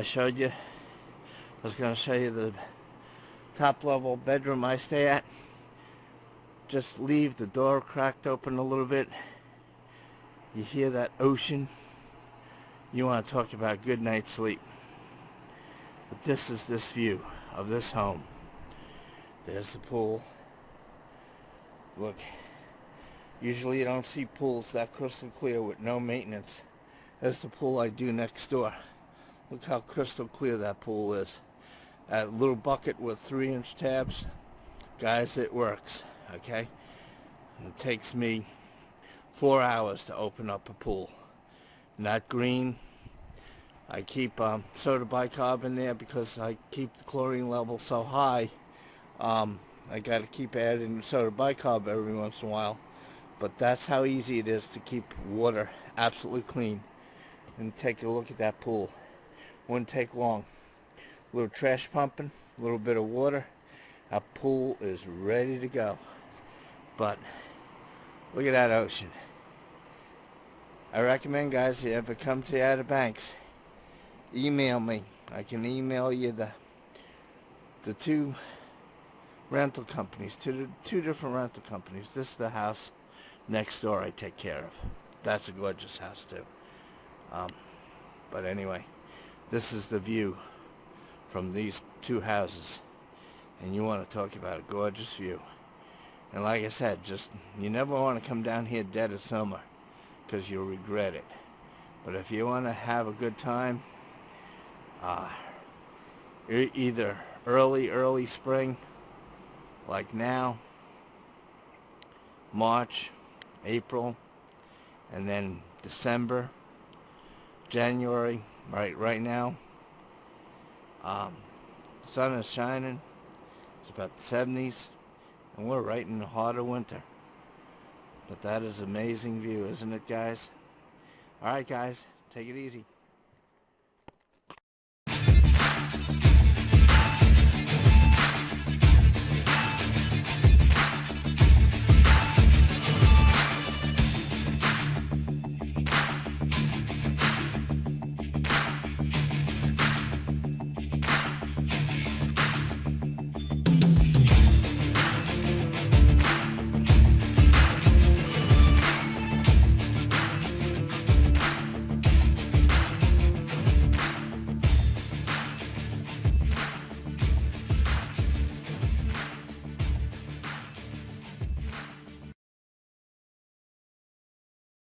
I showed you. I was going to show you the top level bedroom I stay at. Just leave the door cracked open a little bit. You hear that ocean. You want to talk about good night's sleep. But this is this view of this home. There's the pool. Look, usually you don't see pools that crystal clear with no maintenance. There's the pool I do next door. Look how crystal clear that pool is. That little bucket with 3-inch tabs, guys, it works, okay? It takes me 4 hours to open up a pool. Not green. I keep soda bicarb in there because I keep the chlorine level so high. I got to keep adding soda bicarb every once in a while. But that's how easy it is to keep water absolutely clean. And take a look at that pool. Wouldn't take long. A little trash pumping, a little bit of water. Our pool is ready to go. But look at that ocean. I recommend, guys, if you ever come to the Outer Banks, email me. I can email you the two rental companies, two different rental companies. This is the house next door I take care of. That's a gorgeous house too. But anyway, this is the view from these two houses, and you want to talk about a gorgeous view. And like I said, just you never want to come down here dead of summer, because you'll regret it. But if you want to have a good time, either early spring, like now, March, April, and then December, January, right now, sun is shining. It's about the 70s, and we're right in the heart of winter. But that is an amazing view, isn't it, guys? All right, guys, take it easy.